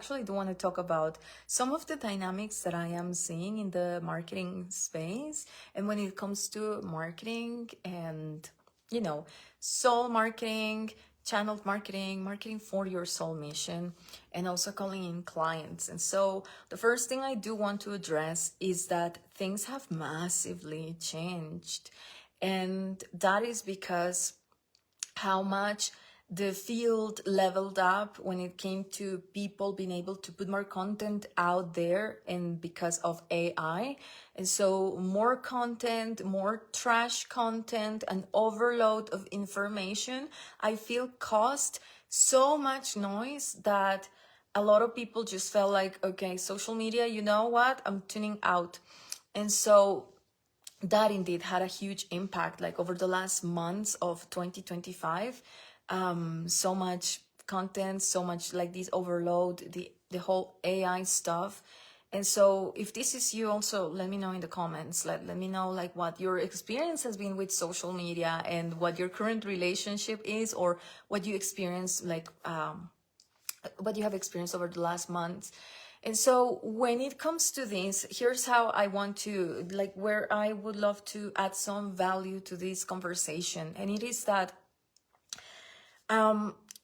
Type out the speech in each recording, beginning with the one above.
actually do want to talk about some of the dynamics that I am seeing in the marketing space. And when it comes to marketing and, soul marketing, channeled marketing, marketing for your soul mission, and also calling in clients. And so the first thing I do want to address is that things have massively changed. And that is because how much the field leveled up when it came to people being able to put more content out there, and because of AI. And so more content, more trash content, an overload of information, I feel caused so much noise that a lot of people just felt like, okay, social media, you know what, I'm tuning out. And so that indeed had a huge impact, like over the last months of 2025. So much content, so much like this overload, the whole AI stuff. And so if this is you, also let me know in the comments. Let me know like what your experience has been with social media and what your current relationship is, or what you experience, like what you have experienced over the last months. And so when it comes to this, here's how I want to, like, where I would love to add some value to this conversation. And it is that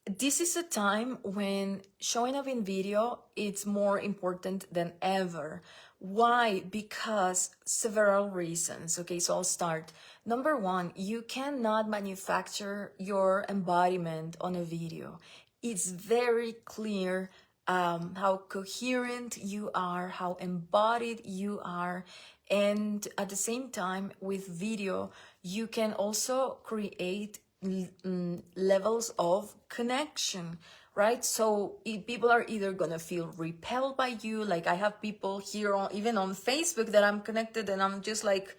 this is a time when showing up in video, it's more important than ever. Why? Because several reasons. Okay, so I'll start. Number one, you cannot manufacture your embodiment on a video. It's very clear how coherent you are, how embodied you are. And at the same time, with video, you can also create levels of connection, right? So people are either gonna feel repelled by you. Like I have people here on, even on Facebook, that I'm connected and I'm just like,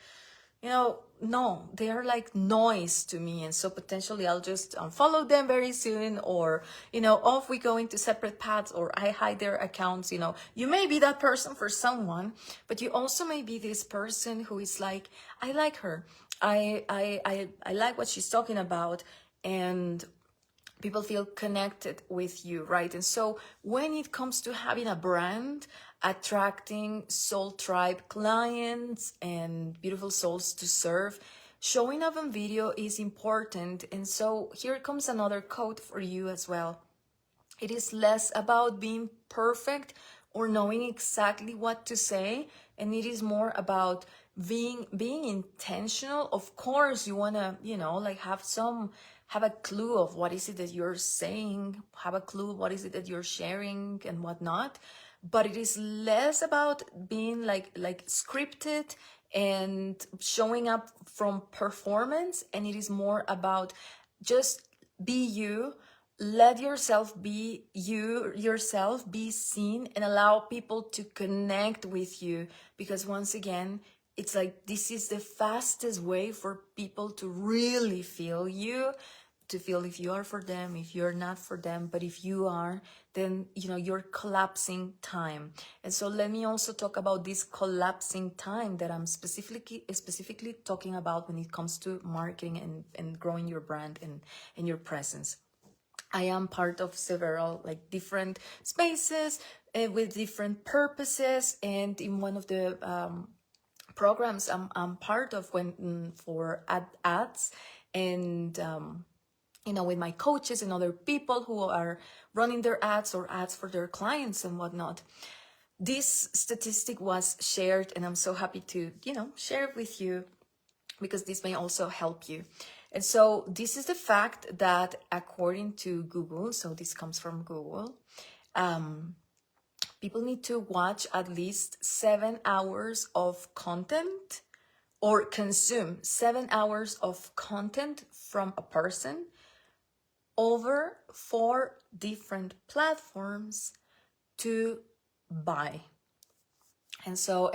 no, they are like noise to me. And so potentially I'll just unfollow them very soon, or, off we go into separate paths, or I hide their accounts. You may be that person for someone, but you also may be this person who is like, I like her. I like what she's talking about, and people feel connected with you, right? And so when it comes to having a brand, attracting soul tribe clients and beautiful souls to serve, showing up on video is important. And so here comes another quote for you as well. It is less about being perfect or knowing exactly what to say, and it is more about being intentional. Of course, you want to, like have a clue of what is it that you're saying, have a clue what is it that you're sharing and whatnot. But it is less about being like scripted and showing up from performance, and it is more about just be you. Let yourself be you, yourself, be seen, and allow people to connect with you. Because once again, it's like this is the fastest way for people to really feel you, to feel if you are for them, if you're not for them. But if you are, then you're collapsing time. And so let me also talk about this collapsing time that I'm specifically talking about when it comes to marketing and growing your brand and your presence. I am part of several like different spaces with different purposes, and in one of the programs I'm part of when for ads, and with my coaches and other people who are running their ads or ads for their clients and whatnot. This statistic was shared, and I'm so happy to share it with you, because this may also help you. And so this is the fact that according to Google, so this comes from Google, people need to watch at least 7 hours of content, or consume 7 hours of content from a person over 4 different platforms to buy. And so,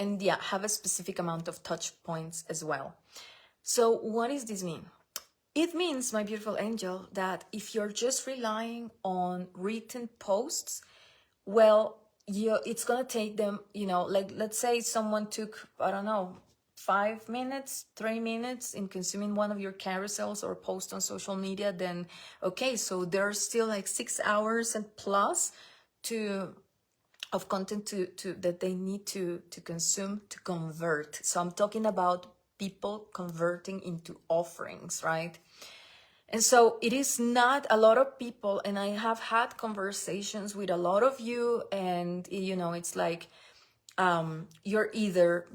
have a specific amount of touch points as well. So what does this mean? It means, my beautiful angel, that if you're just relying on written posts, well, it's going to take them, like let's say someone took, I don't know, 5 minutes, 3 minutes in consuming one of your carousels or post on social media, then okay, so there's still like 6 hours and plus to of content to that they need to consume to convert. So I'm talking about people converting into offerings, right? And so it is not a lot of people, and I have had conversations with a lot of you, and it's like you're either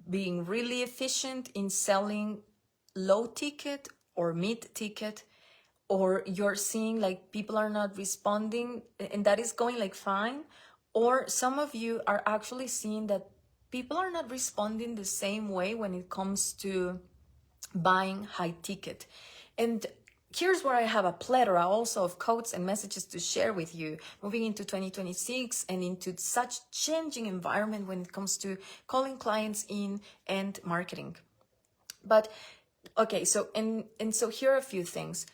being really efficient in selling low ticket or mid ticket, or you're seeing like people are not responding, and that is going like fine. Or some of you are actually seeing that people are not responding the same way when it comes to buying high ticket. And here's where I have a plethora also of quotes and messages to share with you, moving into 2026 and into such changing environment when it comes to calling clients in and marketing. But okay, so and so here are a few things.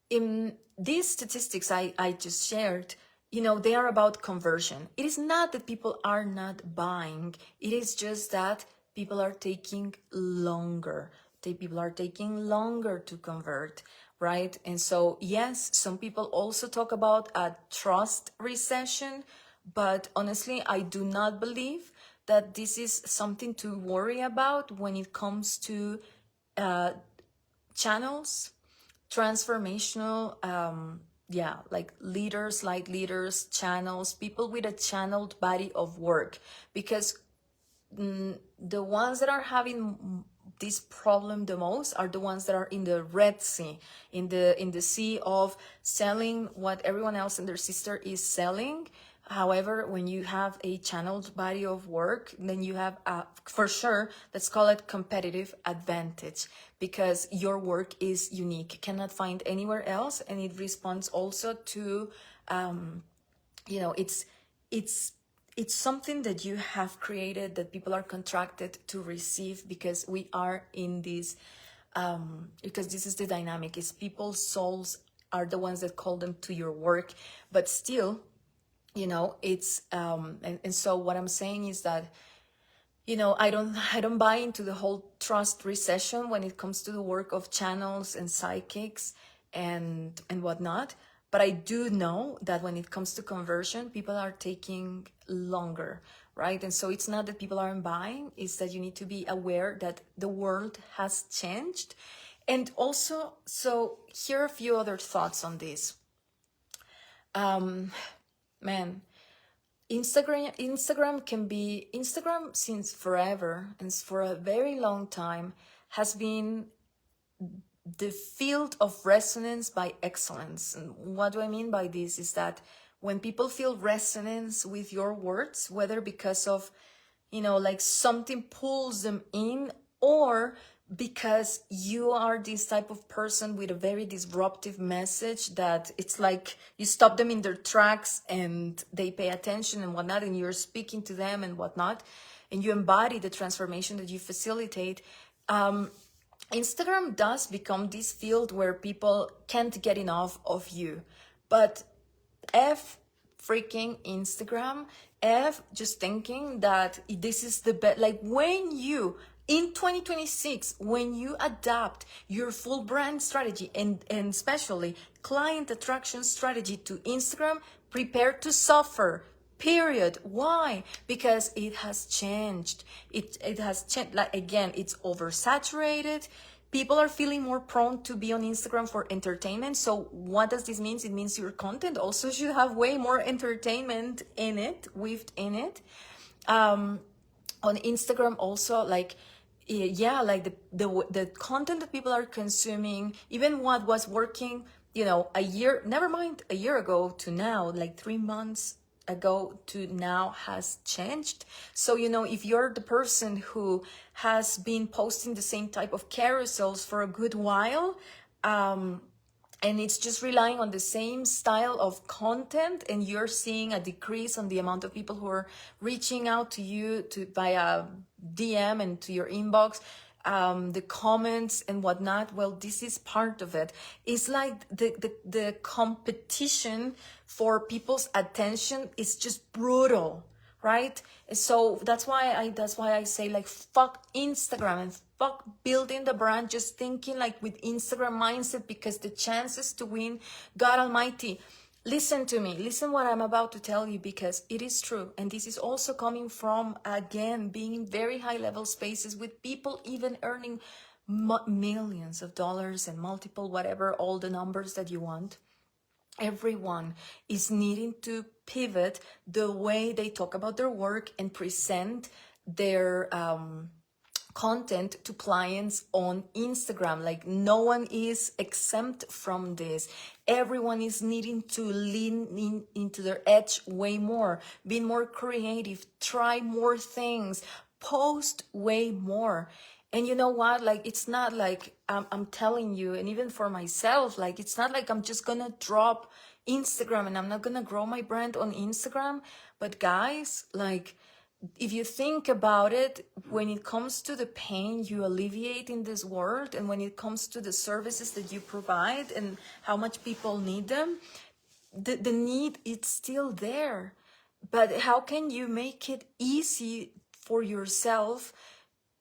In these statistics I just shared, they are about conversion. It is not that people are not buying. It is just that people are taking longer. People are taking longer to convert, right? And so, yes, some people also talk about a trust recession, but honestly, I do not believe that this is something to worry about when it comes to channels, transformational, like leaders, light leaders, channels, people with a channeled body of work. Because the ones that are having this problem the most are the ones that are in the Red Sea, in the sea of selling what everyone else and their sister is selling. However, when you have a channeled body of work, then you have for sure, let's call it competitive advantage, because your work is unique, cannot find anywhere else, and it responds also to it's something that you have created, that people are contracted to receive, because we are in this, because this is the dynamic, is people's souls are the ones that call them to your work. But still, it's, and so what I'm saying is that, I don't buy into the whole trust recession when it comes to the work of channels and psychics and whatnot. But I do know that when it comes to conversion, people are taking longer, right? And so it's not that people aren't buying, it's that you need to be aware that the world has changed. And also, so here are a few other thoughts on this. Man, Instagram since forever and for a very long time has been the field of resonance by excellence. And what do I mean by this is that when people feel resonance with your words, whether because of, like something pulls them in, or because you are this type of person with a very disruptive message that it's like you stop them in their tracks and they pay attention and whatnot, and you're speaking to them and whatnot, and you embody the transformation that you facilitate. Instagram does become this field where people can't get enough of you. But F freaking Instagram, F just thinking that this is the best. Like when you, in 2026, when you adapt your full brand strategy and especially client attraction strategy to Instagram, prepare to suffer. Period. Why? Because it has changed. It has changed. Like again, it's oversaturated. People are feeling more prone to be on Instagram for entertainment. So what does this mean? It means your content also should have way more entertainment in it, weaved in it. On Instagram also, like like the content that people are consuming, even what was working, a year, never mind a year ago to now, like 3 months ago to now, has changed. So if you're the person who has been posting the same type of carousels for a good while, and it's just relying on the same style of content, and you're seeing a decrease on the amount of people who are reaching out to you via DM and to your inbox, the comments and whatnot, well, this is part of it. It's like the competition for people's attention is just brutal, right? So that's why I say, like, fuck Instagram and fuck building the brand just thinking like with Instagram mindset, because the chances to win, God almighty, Listen to me. Listen what I'm about to tell you, because it is true. And this is also coming from, again, being in very high level spaces with people even earning millions of dollars and multiple, whatever, all the numbers that you want. Everyone is needing to pivot the way they talk about their work and present their content to clients on Instagram. Like, no one is exempt from this. Everyone is needing to lean into their edge way more, be more creative, try more things, post way more. And you know what? Like, it's not like I'm telling you, and even for myself, like, it's not like I'm just gonna drop Instagram and I'm not gonna grow my brand on Instagram. But guys, like, if you think about it, when it comes to the pain you alleviate in this world, and when it comes to the services that you provide and how much people need them, the need, it's still there. But how can you make it easy for yourself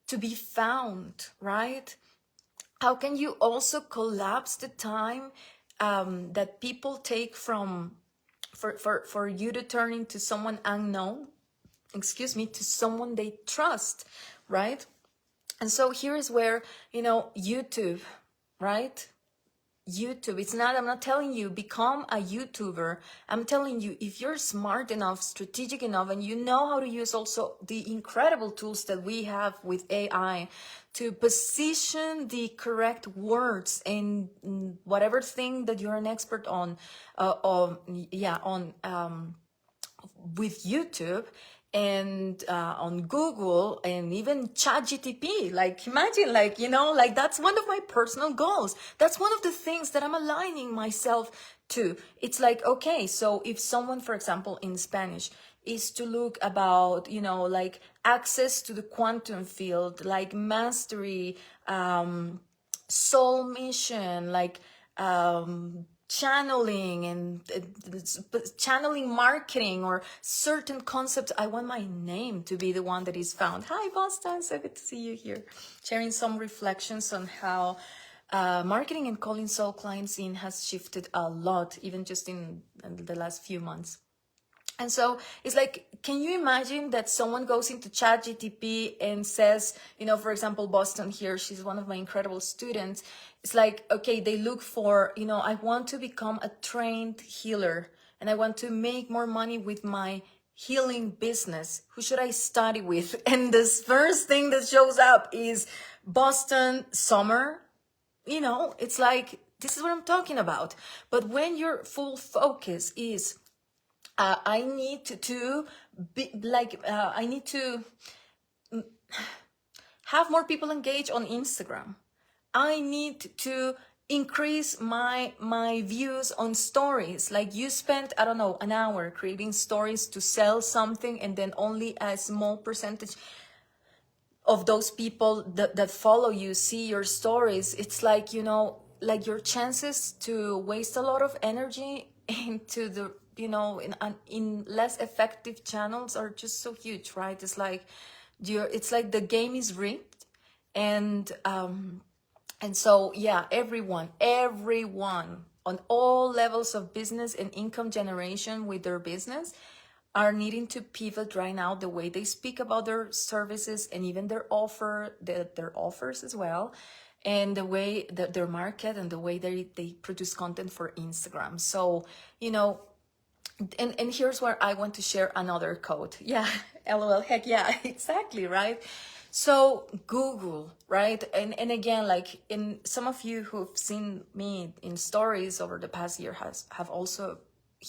to be found, right? How can you also collapse the time that people take from for you to turn into someone unknown, to someone they trust, right? And so here is where, YouTube, right? YouTube, I'm not telling you become a YouTuber. I'm telling you, if you're smart enough, strategic enough, and you know how to use also the incredible tools that we have with AI to position the correct words in whatever thing that you're an expert on, with YouTube, and on Google, and even ChatGTP. Like, imagine, like, like, that's one of my personal goals. That's one of the things that I'm aligning myself to. It's like, okay, so if someone, for example, in Spanish is to look about, like, access to the quantum field, like mastery, soul mission, like channeling and channeling marketing, or certain concepts, I want my name to be the one that is found. Hi, Boston, so good to see you here. Sharing some reflections on how marketing and calling soul clients in has shifted a lot, even just in the last few months. And so it's like, can you imagine that someone goes into ChatGTP and says, for example, Boston here, she's one of my incredible students. It's like, okay, they look for, I want to become a trained healer and I want to make more money with my healing business. Who should I study with? And this first thing that shows up is Boston Summer. It's like, this is what I'm talking about. But when your full focus is, I need to be like, I need to have more people engage on Instagram. I need to increase my views on stories. Like, you spent, I don't know, an hour creating stories to sell something, and then only a small percentage of those people that follow you see your stories. It's like, like, your chances to waste a lot of energy into the in less effective channels are just so huge, right? It's like the game is rigged. And so, yeah, everyone on all levels of business and income generation with their business are needing to pivot right now the way they speak about their services, and even their offers as well, and the way that their market, and the way they produce content for Instagram. So, and here's where I want to share another quote. Yeah, LOL, heck yeah, exactly, right? So Google, right? And again, like, in some of you who've seen me in stories over the past year have also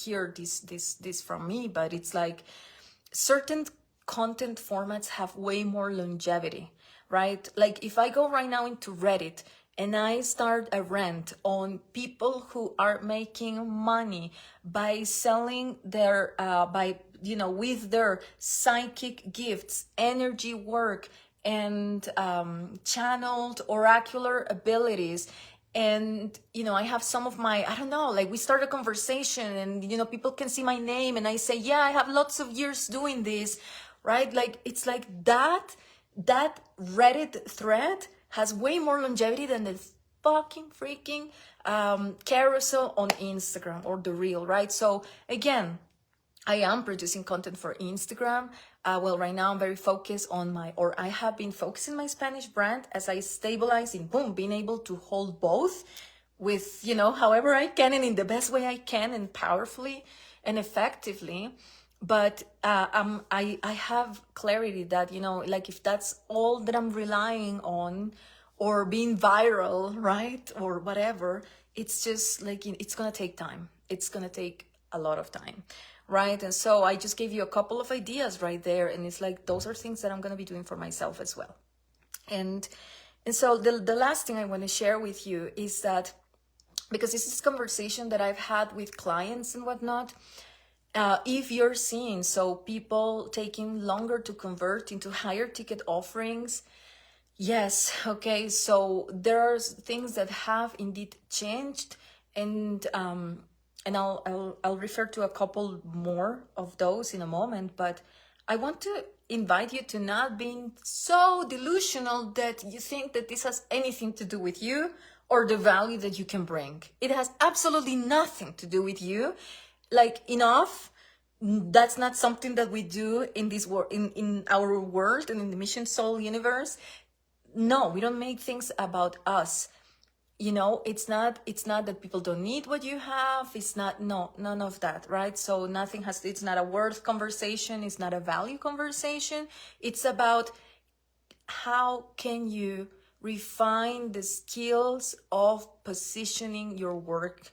heard this from me, but it's like, certain content formats have way more longevity, right? Like, if I go right now into Reddit and I start a rant on people who are making money by selling their, with their psychic gifts, energy work, and channeled oracular abilities. And, I have some of my, I don't know, like, we start a conversation and, people can see my name and I say, yeah, I have lots of years doing this, right? Like, it's like that Reddit thread has way more longevity than the fucking freaking carousel on Instagram or the reel, right? So again, I am producing content for Instagram. Well, right now I'm very focused on I have been focusing my Spanish brand as I stabilize in being able to hold both with, however I can and in the best way I can and powerfully and effectively. But I have clarity that, like if that's all that I'm relying on or being viral, right? Or whatever, it's just like, it's going to take time. It's going to take a lot of time, right? And so I just gave you a couple of ideas right there. And it's like, those are things that I'm going to be doing for myself as well. And so the last thing I want to share with you is that, because this is a conversation that I've had with clients and whatnot, if you're seeing people taking longer to convert into higher ticket offerings, yes, okay, so there are things that have indeed changed, and I'll refer to a couple more of those in a moment, but I want to invite you to not being so delusional that you think that this has anything to do with you or the value that you can bring. It has absolutely nothing to do with you. Like, enough. That's not something that we do in this world, in our world and in the MissionedSoul universe. No, we don't make things about us. It's not that people don't need what you have. It's not, no, none of that, right? So it's not a worth conversation. It's not a value conversation. It's about how can you refine the skills of positioning your work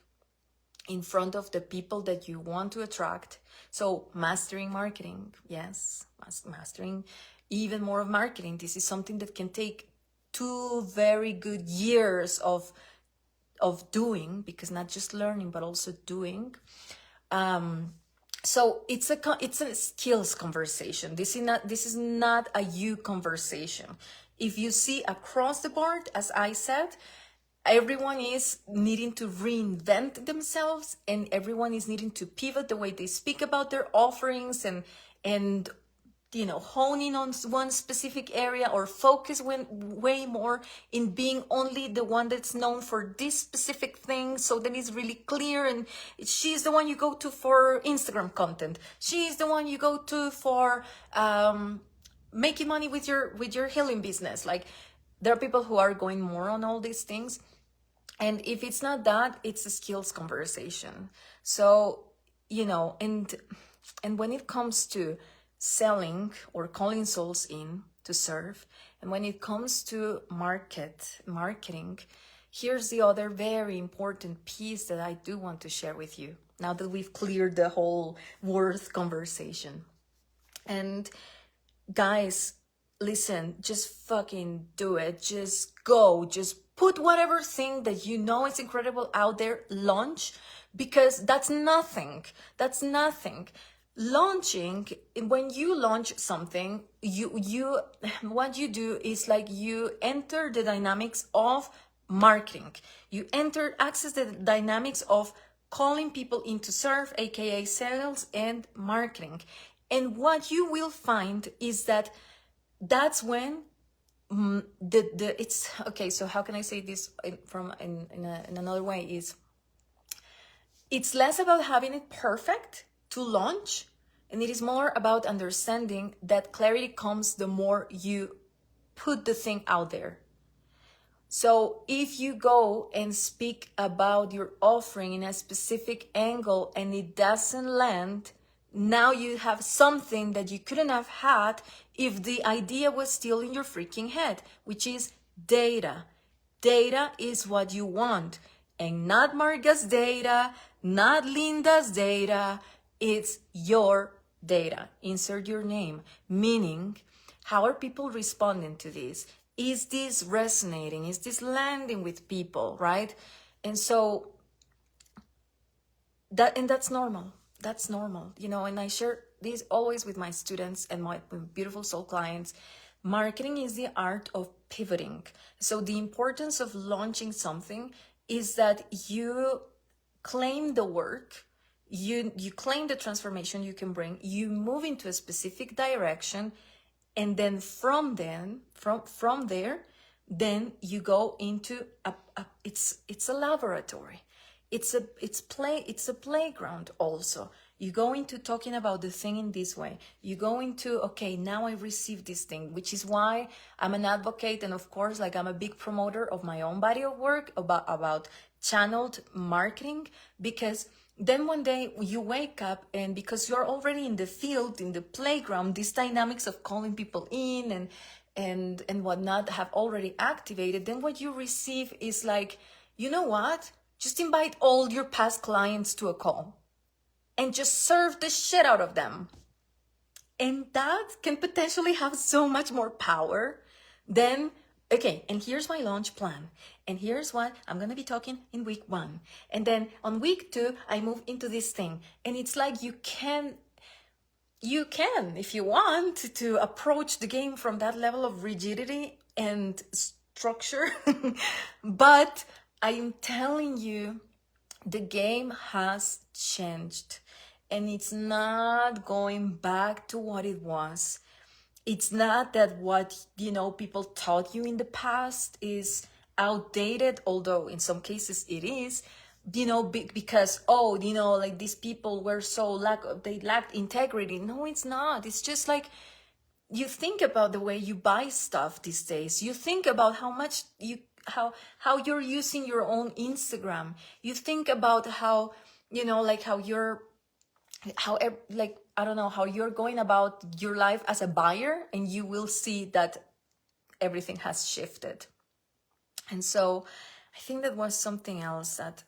in front of the people that you want to attract. So mastering marketing, yes, mastering even more of marketing. This is something that can take 2 very good years of doing, because not just learning, but also doing. So it's a skills conversation. This is not a you conversation. If you see across the board, as I said, everyone is needing to reinvent themselves, and everyone is needing to pivot the way they speak about their offerings and hone in on one specific area, or focus way more in being only the one that's known for this specific thing, so that it's really clear. And she's the one you go to for Instagram content. She's the one you go to for making money with your healing business. Like, there are people who are going more on all these things. And if it's not that, it's a skills conversation. So, and when it comes to selling or calling souls in to serve, and when it comes to marketing, here's the other very important piece that I do want to share with you, now that we've cleared the whole worth conversation. And guys, listen, just fucking do it. Just go, just put whatever thing that you know is incredible out there, launch, because that's nothing. Launching, when you launch something, you what you do is like you enter the dynamics of marketing. You access the dynamics of calling people in to serve, aka sales and marketing. And what you will find is that that's when it's okay. So how can I say this in another way? Is it's less about having it perfect to launch, and it is more about understanding that clarity comes the more you put the thing out there. So if you go and speak about your offering in a specific angle and it doesn't land, now you have something that you couldn't have had if the idea was still in your freaking head, which is data. Data is what you want, and not Marga's data, not Linda's data. It's your data. Insert your name. Meaning, how are people responding to this? Is this resonating? Is this landing with people, right? And so that's normal. That's normal, and I share this always with my students and my beautiful soul clients. Marketing is the art of pivoting. So the importance of launching something is that you claim the work, you claim the transformation you can bring, you move into a specific direction, and then from there, then you go into a it's a laboratory. It's a playground also. You go into talking about the thing in this way. You go into, okay, now I received this thing, which is why I'm an advocate, and of course, like, I'm a big promoter of my own body of work about channeled marketing, because then one day you wake up, and because you're already in the field, in the playground, these dynamics of calling people in and whatnot have already activated. Then what you receive is like, you know what? Just invite all your past clients to a call and just serve the shit out of them. And that can potentially have so much more power than, okay, and here's my launch plan. And here's what I'm going to be talking in week 1. And then on week 2, I move into this thing. And it's like you can, if you want, to approach the game from that level of rigidity and structure. But I'm telling you, the game has changed, and it's not going back to what it was. It's not that what, people taught you in the past is outdated, although in some cases it is, because, like, these people were they lacked integrity. No, it's not. It's just like, you think about the way you buy stuff these days. You think about how much how you're using your own Instagram. You think about how, how you're, I don't know, how you're going about your life as a buyer, and you will see that everything has shifted. And so I think that was something else that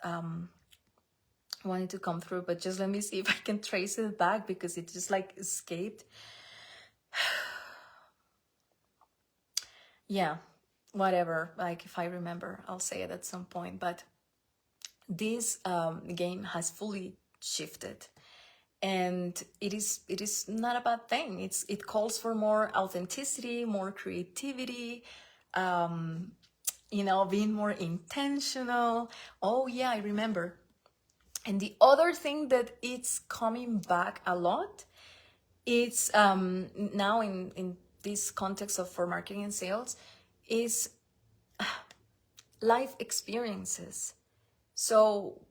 wanted to come through, but just let me see if I can trace it back, because it just like escaped. Yeah, whatever, like, if I remember, I'll say it at some point. But this game has fully shifted, and it is not a bad thing. It calls for more authenticity, more creativity, being more intentional. Oh yeah, I remember. And the other thing that it's coming back a lot, it's now in this context of for marketing and sales, is life experiences. So,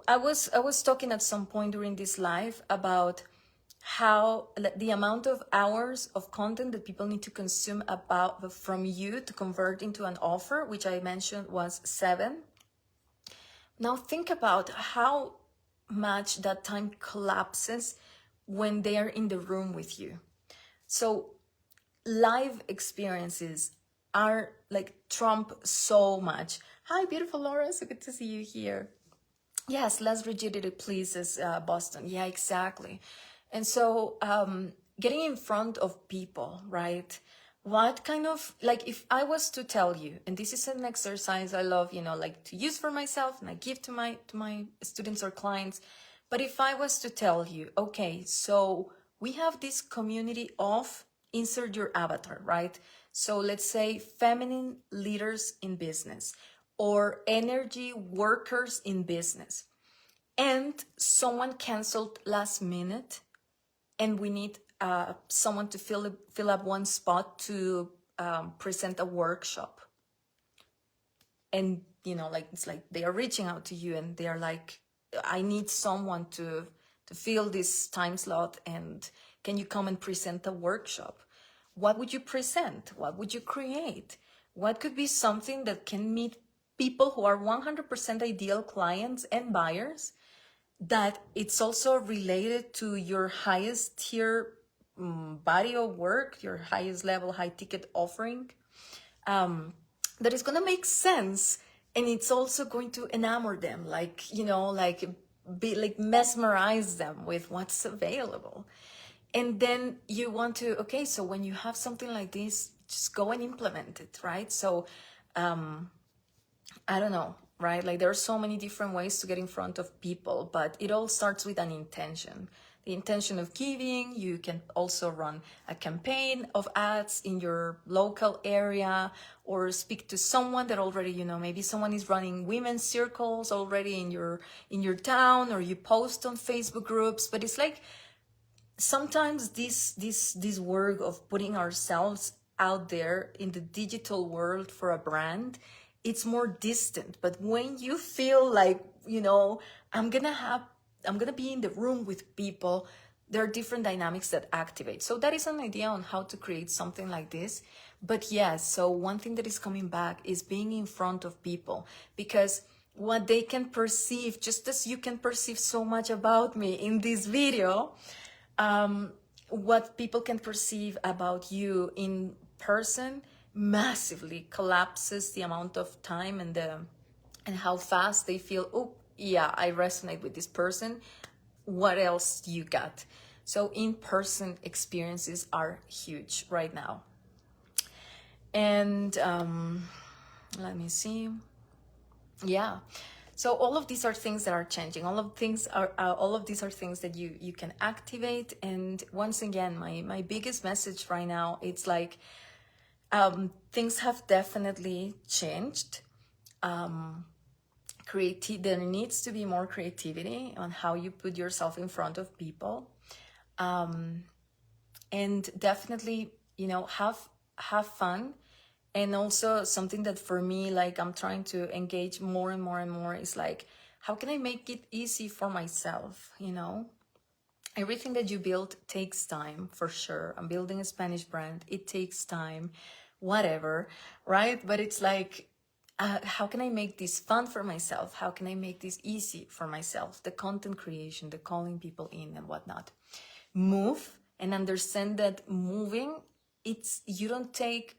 I was talking at some point during this live about how the amount of hours of content that people need to consume from you to convert into an offer, which I mentioned was 7. Now think about how much that time collapses when they are in the room with you. So live experiences are like trump so much. Hi, beautiful Laura, so good to see you here. Yes, less rigidity pleases Boston. Yeah, exactly. And so getting in front of people, right? What kind of, like, if I was to tell you, and this is an exercise I love, like, to use for myself, and I give to my students or clients. But if I was to tell you, okay, so we have this community of, insert your avatar, right? So let's say feminine leaders in business, or energy workers in business, and someone canceled last minute, and we need someone to fill up one spot to present a workshop. And like, it's like they are reaching out to you, and they are like, I need someone to fill this time slot, and can you come and present a workshop? What would you present? What would you create? What could be something that can meet people who are 100% ideal clients and buyers, that it's also related to your highest tier body of work, your highest level, high ticket offering, that is going to make sense. And it's also going to enamor them, like, mesmerize them with what's available. And then you want to, okay, so when you have something like this, just go and implement it, right? So I don't know, right? Like, there are so many different ways to get in front of people, but it all starts with an intention. The intention of giving. You can also run a campaign of ads in your local area, or speak to someone that already, maybe someone is running women's circles already in your town, or you post on Facebook groups. But it's like, sometimes this work of putting ourselves out there in the digital world for a brand, it's more distant. But when you feel like, you know, I'm gonna be in the room with people, there are different dynamics that activate. So that is an idea on how to create something like this. But yes, so one thing that is coming back is being in front of people, because what they can perceive, just as you can perceive so much about me in this video, what people can perceive about you in person massively collapses the amount of time and how fast they feel, oh yeah, I resonate with this person. What else you got? So in-person experiences are huge right now. And let me see. Yeah, so all of these are things that are changing. All of these are things that you can activate. And once again, my biggest message right now, it's like, things have definitely changed. There needs to be more creativity on how you put yourself in front of people, and definitely, you know, have fun. And also something that for me, like, I'm trying to engage more and more and more is like, how can I make it easy for myself? You know, everything that you build takes time, for sure. I'm building a Spanish brand, it takes time, whatever, right? But it's like, how can I make this fun for myself? How can I make this easy for myself? The content creation, the calling people in and whatnot. Move and understand that moving, you don't take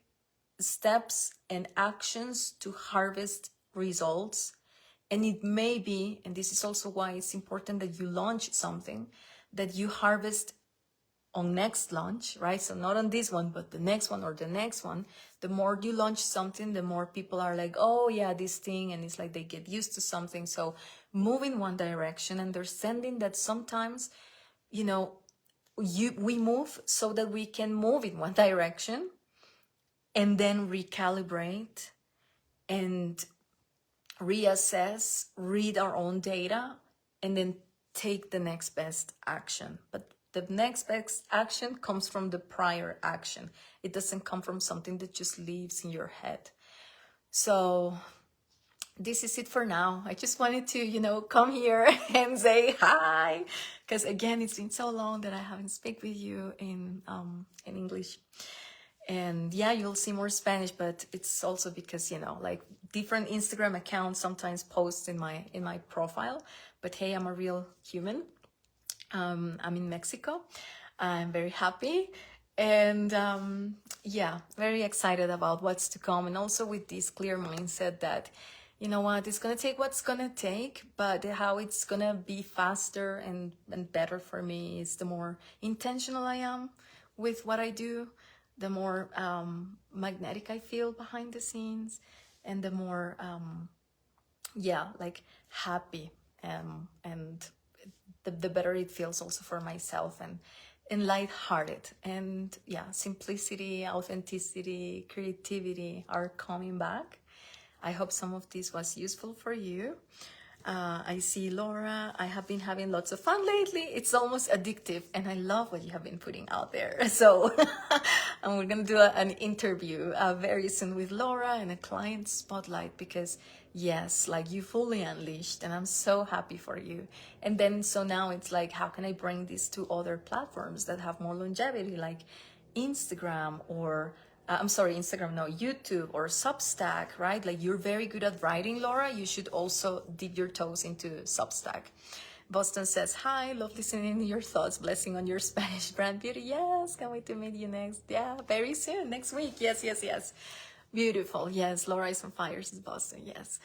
steps and actions to harvest results. And it may be, and this is also why it's important that you launch something, that you harvest on next launch, right? So not on this one, but the next one or the next one. The more you launch something, the more people are like, oh yeah, this thing, and it's like they get used to something. So move in one direction, understanding that sometimes, you know, we move so that we can move in one direction, and then recalibrate and reassess, read our own data, and then take the next best action. But the next best action comes from the prior action. It doesn't come from something that just lives in your head. So this is it for now. I just wanted to, you know, come here and say hi, because again, it's been so long that I haven't speak with you in English. And yeah, you'll see more Spanish, but it's also because, you know, like different Instagram accounts sometimes post in my profile. But hey, I'm a real human. I'm in Mexico. I'm very happy. And yeah, very excited about what's to come. And also with this clear mindset that, you know what, it's going to take what's going to take, but how it's going to be faster and better for me is the more intentional I am with what I do, the more magnetic I feel behind the scenes, and the more, yeah, like happy, and the better it feels also for myself, and lighthearted. And yeah, simplicity, authenticity, creativity are coming back. I hope some of this was useful for you. I see Laura, I have been having lots of fun lately. It's almost addictive, and I love what you have been putting out there. So and we're gonna do an interview very soon with Laura and a client spotlight, because yes, like you fully unleashed, and I'm so happy for you. And then so now it's like, how can I bring this to other platforms that have more longevity, like Instagram, or Instagram, no, YouTube or Substack, right? Like, you're very good at writing, Laura. You should also dip your toes into Substack. Boston says, hi, love listening to your thoughts. Blessing on your Spanish brand beauty. Yes, can't wait to meet you next. Yeah, very soon, next week. Yes, yes, yes. Beautiful. Yes, Laura is on fire, says Boston. Yes.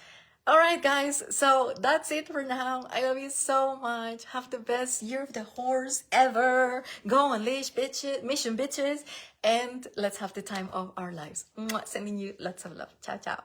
All right, guys. So that's it for now. I love you so much. Have the best year of the horse ever. Go unleash, bitches, mission bitches. And let's have the time of our lives. Mwah. Sending you lots of love. Ciao, ciao.